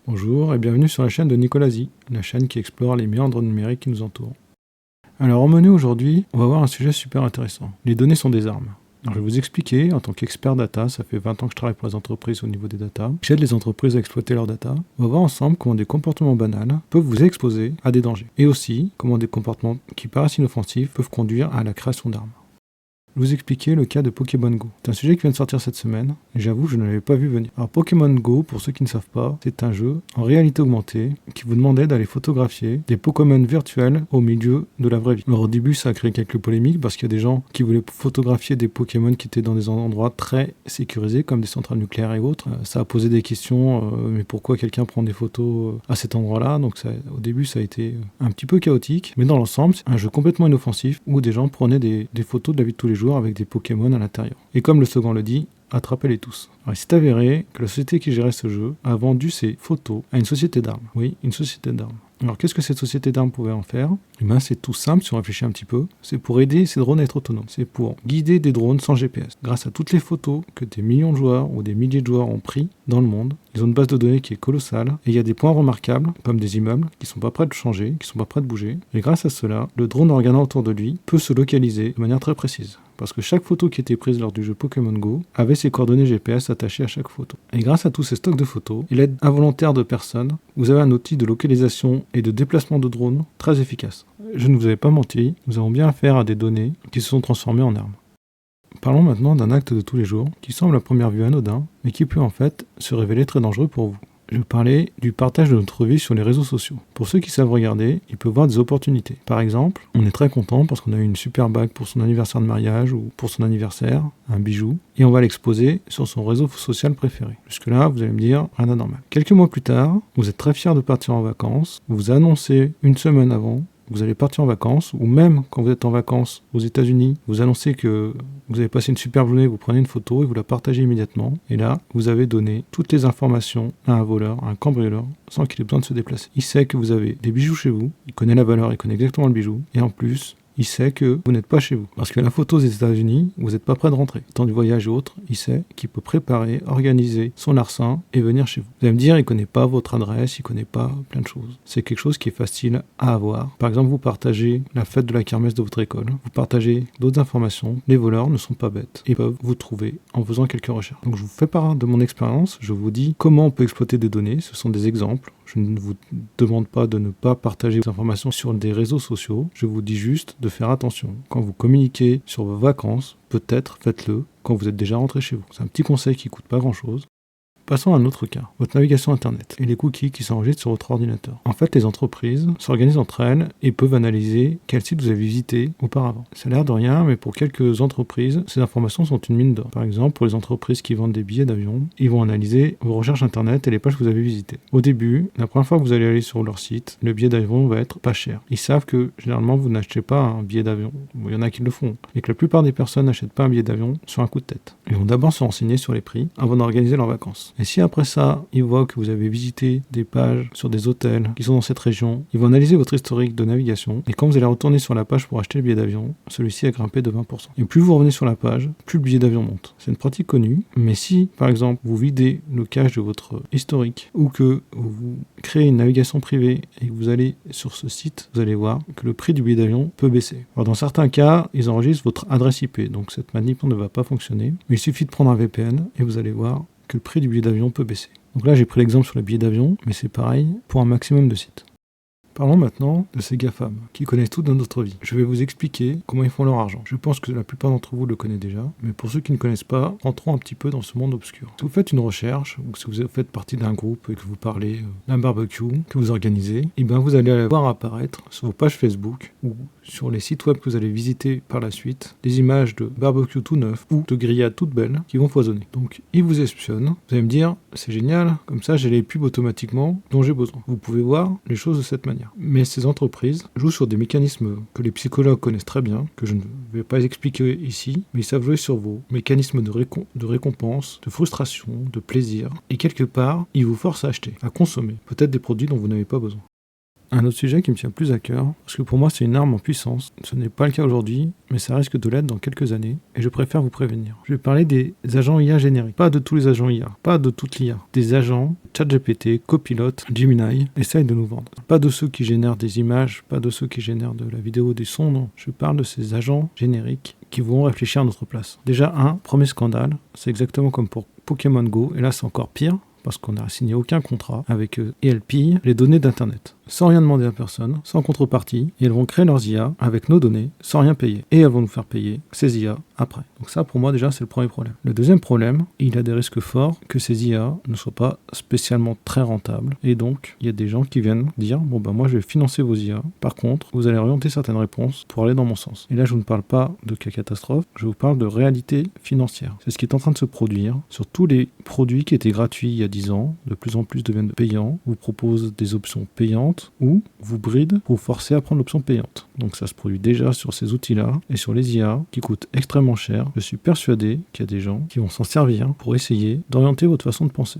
Bonjour et bienvenue sur la chaîne de Nicolas Zi, la chaîne qui explore les méandres numériques qui nous entourent. Alors au menu aujourd'hui, on va voir un sujet super intéressant. Les données sont des armes. Alors, je vais vous expliquer, en tant qu'expert data, ça fait 20 ans que je travaille pour les entreprises au niveau des data, j'aide les entreprises à exploiter leurs data. On va voir ensemble comment des comportements banals peuvent vous exposer à des dangers. Et aussi, comment des comportements qui paraissent inoffensifs peuvent conduire à la création d'armes. Je vais vous expliquer le cas de Pokémon Go. C'est un sujet qui vient de sortir cette semaine, et j'avoue, je ne l'avais pas vu venir. Alors Pokémon Go, pour ceux qui ne savent pas, c'est un jeu en réalité augmentée qui vous demandait d'aller photographier des Pokémon virtuels au milieu de la vraie vie. Alors au début, ça a créé quelques polémiques parce qu'il y a des gens qui voulaient photographier des Pokémon qui étaient dans des endroits très sécurisés, comme des centrales nucléaires et autres. Ça a posé des questions, mais pourquoi quelqu'un prend des photos à cet endroit-là? Donc au début, ça a été un petit peu chaotique, mais dans l'ensemble, c'est un jeu complètement inoffensif où des gens prenaient des photos de la vie de tous les jours avec des Pokémon à l'intérieur. Et comme le slogan le dit, attrapez-les tous. Alors, il s'est avéré que la société qui gérait ce jeu a vendu ses photos à une société d'armes. Oui, une société d'armes. Alors qu'est-ce que cette société d'armes pouvait en faire? Eh bien, c'est tout simple si on réfléchit un petit peu. C'est pour aider ces drones à être autonomes. C'est pour guider des drones sans GPS. Grâce à toutes les photos que des millions de joueurs ou des milliers de joueurs ont pris dans le monde, ils ont une base de données qui est colossale et il y a des points remarquables, comme des immeubles, qui sont pas prêts de changer, qui sont pas prêts de bouger. Et grâce à cela, le drone en regardant autour de lui peut se localiser de manière très précise. Parce que chaque photo qui était prise lors du jeu Pokémon Go avait ses coordonnées GPS attachées à chaque photo. Et grâce à tous ces stocks de photos et l'aide involontaire de personnes, vous avez un outil de localisation et de déplacement de drones très efficace. Je ne vous avais pas menti, nous avons bien affaire à des données qui se sont transformées en armes. Parlons maintenant d'un acte de tous les jours qui semble à première vue anodin, mais qui peut en fait se révéler très dangereux pour vous. Je parlais du partage de notre vie sur les réseaux sociaux. Pour ceux qui savent regarder, ils peuvent voir des opportunités. Par exemple, on est très content parce qu'on a eu une super bague pour son anniversaire de mariage ou pour son anniversaire, un bijou, et on va l'exposer sur son réseau social préféré. Jusque-là, vous allez me dire, rien d'anormal. Quelques mois plus tard, vous êtes très fier de partir en vacances, vous annoncez une semaine avant, vous allez partir en vacances, ou même quand vous êtes en vacances aux États-Unis, vous annoncez que vous avez passé une superbe journée, vous prenez une photo et vous la partagez immédiatement. Et là, vous avez donné toutes les informations à un voleur, à un cambrioleur, sans qu'il ait besoin de se déplacer. Il sait que vous avez des bijoux chez vous, il connaît la valeur, il connaît exactement le bijou, et en plus, il sait que vous n'êtes pas chez vous. Parce que la photo aux États-Unis, vous n'êtes pas prêt de rentrer. Le temps du voyage et autres, il sait qu'il peut préparer, organiser son larcin et venir chez vous. Vous allez me dire, il ne connaît pas votre adresse, il ne connaît pas plein de choses. C'est quelque chose qui est facile à avoir. Par exemple, vous partagez la fête de la kermesse de votre école, vous partagez d'autres informations. Les voleurs ne sont pas bêtes et peuvent vous trouver en faisant quelques recherches. Donc je vous fais part de mon expérience, je vous dis comment on peut exploiter des données, ce sont des exemples. Je ne vous demande pas de ne pas partager vos informations sur des réseaux sociaux, je vous dis juste de faire attention. Quand vous communiquez sur vos vacances, peut-être faites-le quand vous êtes déjà rentré chez vous. C'est un petit conseil qui ne coûte pas grand-chose. Passons à un autre cas, votre navigation internet et les cookies qui s'enregistrent sur votre ordinateur. En fait, les entreprises s'organisent entre elles et peuvent analyser quel site vous avez visité auparavant. Ça a l'air de rien, mais pour quelques entreprises, ces informations sont une mine d'or. Par exemple, pour les entreprises qui vendent des billets d'avion, ils vont analyser vos recherches internet et les pages que vous avez visitées. Au début, la première fois que vous allez aller sur leur site, le billet d'avion va être pas cher. Ils savent que généralement vous n'achetez pas un billet d'avion. Bon, il y en a qui le font, mais que la plupart des personnes n'achètent pas un billet d'avion sur un coup de tête. Ils vont d'abord se renseigner sur les prix avant d'organiser leurs vacances. Et si après ça, ils voient que vous avez visité des pages sur des hôtels qui sont dans cette région, ils vont analyser votre historique de navigation et quand vous allez retourner sur la page pour acheter le billet d'avion, celui-ci a grimpé de 20%. Et plus vous revenez sur la page, plus le billet d'avion monte. C'est une pratique connue, mais si, par exemple, vous videz le cache de votre historique ou que vous créez une navigation privée et que vous allez sur ce site, vous allez voir que le prix du billet d'avion peut baisser. Alors dans certains cas, ils enregistrent votre adresse IP, donc cette manip ne va pas fonctionner, mais il suffit de prendre un VPN et vous allez voir que le prix du billet d'avion peut baisser. Donc là, j'ai pris l'exemple sur le billet d'avion, mais c'est pareil pour un maximum de sites. Parlons maintenant de ces GAFAM, qui connaissent tout dans notre vie. Je vais vous expliquer comment ils font leur argent. Je pense que la plupart d'entre vous le connaissent déjà, mais pour ceux qui ne connaissent pas, rentrons un petit peu dans ce monde obscur. Si vous faites une recherche, ou si vous faites partie d'un groupe et que vous parlez d'un barbecue que vous organisez, et bien vous allez voir apparaître sur vos pages Facebook ou sur les sites web que vous allez visiter par la suite, des images de barbecue tout neuf ou de grillades toutes belles qui vont foisonner. Donc ils vous espionnent, vous allez me dire, c'est génial, comme ça j'ai les pubs automatiquement dont j'ai besoin. Vous pouvez voir les choses de cette manière. Mais ces entreprises jouent sur des mécanismes que les psychologues connaissent très bien, que je ne vais pas expliquer ici, mais ils savent jouer sur vos mécanismes de récompense, de frustration, de plaisir, et quelque part, ils vous forcent à acheter, à consommer, peut-être des produits dont vous n'avez pas besoin. Un autre sujet qui me tient plus à cœur, parce que pour moi c'est une arme en puissance. Ce n'est pas le cas aujourd'hui, mais ça risque de l'être dans quelques années, et je préfère vous prévenir. Je vais parler des agents IA génériques, pas de tous les agents IA, pas de toute l'IA. Des agents, ChatGPT, Copilot, Gemini, essayent de nous vendre. Pas de ceux qui génèrent des images, pas de ceux qui génèrent de la vidéo, des sons, non. Je parle de ces agents génériques qui vont réfléchir à notre place. Déjà premier scandale, c'est exactement comme pour Pokémon Go, et là c'est encore pire, parce qu'on n'a signé aucun contrat avec eux, et elles pillent les données d'Internet, sans rien demander à personne, sans contrepartie, et elles vont créer leurs IA avec nos données, sans rien payer. Et elles vont nous faire payer ces IA après. Donc ça, pour moi, déjà, c'est le premier problème. Le deuxième problème, il y a des risques forts que ces IA ne soient pas spécialement très rentables, et donc, il y a des gens qui viennent dire, bon ben moi, je vais financer vos IA, par contre, vous allez orienter certaines réponses pour aller dans mon sens. Et là, je ne parle pas de cas catastrophe, je vous parle de réalité financière. C'est ce qui est en train de se produire sur tous les produits qui étaient gratuits il y a 10 ans, de plus en plus deviennent payants, vous proposent des options payantes, ou vous bride pour vous forcer à prendre l'option payante. Donc ça se produit déjà sur ces outils-là, et sur les IA, qui coûtent extrêmement cher. Je suis persuadé qu'il y a des gens qui vont s'en servir pour essayer d'orienter votre façon de penser.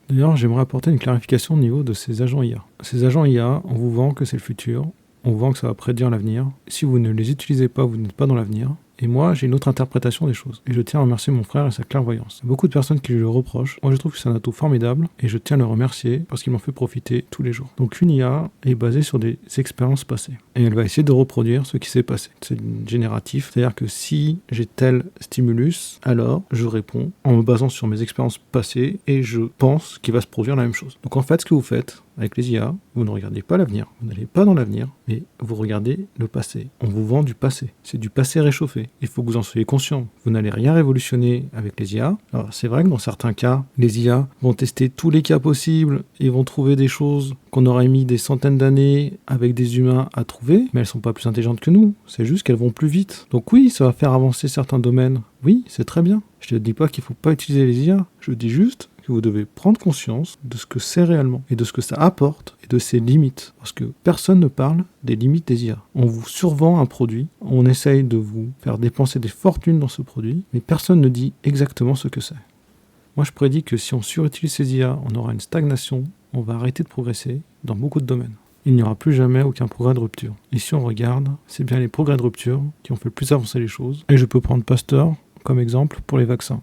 D'ailleurs, j'aimerais apporter une clarification au niveau de ces agents IA. Ces agents IA, on vous vend que c'est le futur, on vous vend que ça va prédire l'avenir. Si vous ne les utilisez pas, vous n'êtes pas dans l'avenir. Et moi, j'ai une autre interprétation des choses. Et je tiens à remercier mon frère et sa clairvoyance. Il y a beaucoup de personnes qui lui le reprochent. Moi, je trouve que c'est un atout formidable et je tiens à le remercier parce qu'il m'en fait profiter tous les jours. Donc, une IA est basée sur des expériences passées. Et elle va essayer de reproduire ce qui s'est passé. C'est génératif. C'est-à-dire que si j'ai tel stimulus, alors je réponds en me basant sur mes expériences passées et je pense qu'il va se produire la même chose. Donc, en fait, ce que vous faites avec les IA, vous ne regardez pas l'avenir. Vous n'allez pas dans l'avenir, mais vous regardez le passé. On vous vend du passé. C'est du passé réchauffé. Il faut que vous en soyez conscient. Vous n'allez rien révolutionner avec les IA. Alors, c'est vrai que dans certains cas, les IA vont tester tous les cas possibles et vont trouver des choses qu'on aurait mis des centaines d'années avec des humains à trouver, mais elles sont pas plus intelligentes que nous. C'est juste qu'elles vont plus vite. Donc oui, ça va faire avancer certains domaines. Oui, c'est très bien. Je ne dis pas qu'il ne faut pas utiliser les IA. Je dis juste que vous devez prendre conscience de ce que c'est réellement et de ce que ça apporte et de ses limites. Parce que personne ne parle des limites des IA. On vous survend un produit, on essaye de vous faire dépenser des fortunes dans ce produit, mais personne ne dit exactement ce que c'est. Moi, je prédis que si on surutilise ces IA, on aura une stagnation, on va arrêter de progresser dans beaucoup de domaines. Il n'y aura plus jamais aucun progrès de rupture. Et si on regarde, c'est bien les progrès de rupture qui ont fait le plus avancer les choses. Et je peux prendre Pasteur comme exemple pour les vaccins.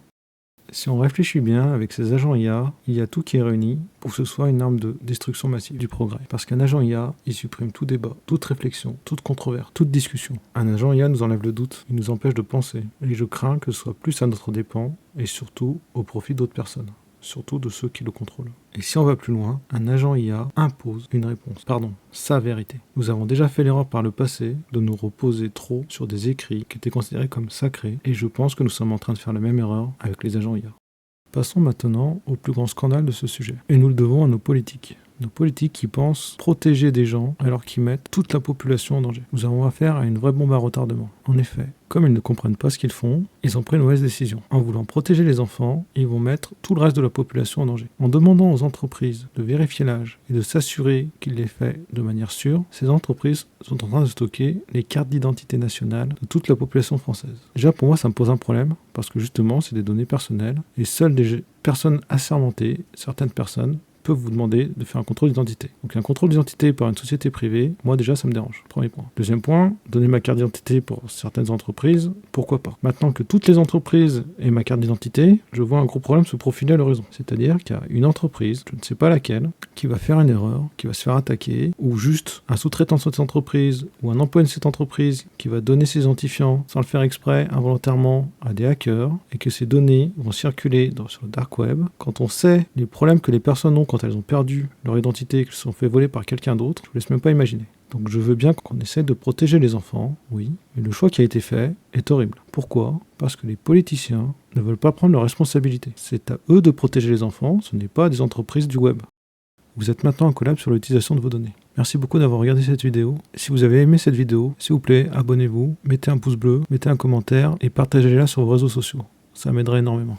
Si on réfléchit bien, avec ces agents IA, il y a tout qui est réuni pour que ce soit une arme de destruction massive du progrès. Parce qu'un agent IA, il supprime tout débat, toute réflexion, toute controverse, toute discussion. Un agent IA nous enlève le doute, il nous empêche de penser. Et je crains que ce soit plus à notre dépens et surtout au profit d'autres personnes. Surtout de ceux qui le contrôlent. Et si on va plus loin, un agent IA impose une réponse, sa vérité. Nous avons déjà fait l'erreur par le passé de nous reposer trop sur des écrits qui étaient considérés comme sacrés, et je pense que nous sommes en train de faire la même erreur avec les agents IA. Passons maintenant au plus grand scandale de ce sujet, et nous le devons à nos politiques. Nos politiques qui pensent protéger des gens alors qu'ils mettent toute la population en danger. Nous avons affaire à une vraie bombe à retardement. En effet, comme ils ne comprennent pas ce qu'ils font, ils ont pris une mauvaise décision. En voulant protéger les enfants, ils vont mettre tout le reste de la population en danger. En demandant aux entreprises de vérifier l'âge et de s'assurer qu'il l'est fait de manière sûre, ces entreprises sont en train de stocker les cartes d'identité nationale de toute la population française. Déjà pour moi ça me pose un problème, parce que justement c'est des données personnelles, et seules des personnes assermentées, certaines personnes, peuvent vous demander de faire un contrôle d'identité. Donc un contrôle d'identité par une société privée, moi déjà ça me dérange. Premier point. Deuxième point, donner ma carte d'identité pour certaines entreprises, pourquoi pas. Maintenant que toutes les entreprises aient ma carte d'identité, je vois un gros problème se profiler à l'horizon. C'est-à-dire qu'il y a une entreprise, je ne sais pas laquelle, qui va faire une erreur, qui va se faire attaquer, ou juste un sous-traitant de cette entreprise, ou un employé de cette entreprise qui va donner ses identifiants sans le faire exprès, involontairement, à des hackers, et que ces données vont circuler sur le dark web. Quand on sait les problèmes que les personnes ont quand elles ont perdu leur identité et qu'elles se sont fait voler par quelqu'un d'autre, je ne vous laisse même pas imaginer. Donc je veux bien qu'on essaie de protéger les enfants, oui, mais le choix qui a été fait est horrible. Pourquoi ? Parce que les politiciens ne veulent pas prendre leurs responsabilités. C'est à eux de protéger les enfants, ce n'est pas à des entreprises du web. Vous êtes maintenant en collab sur l'utilisation de vos données. Merci beaucoup d'avoir regardé cette vidéo. Si vous avez aimé cette vidéo, s'il vous plaît, abonnez-vous, mettez un pouce bleu, mettez un commentaire et partagez-la sur vos réseaux sociaux. Ça m'aiderait énormément.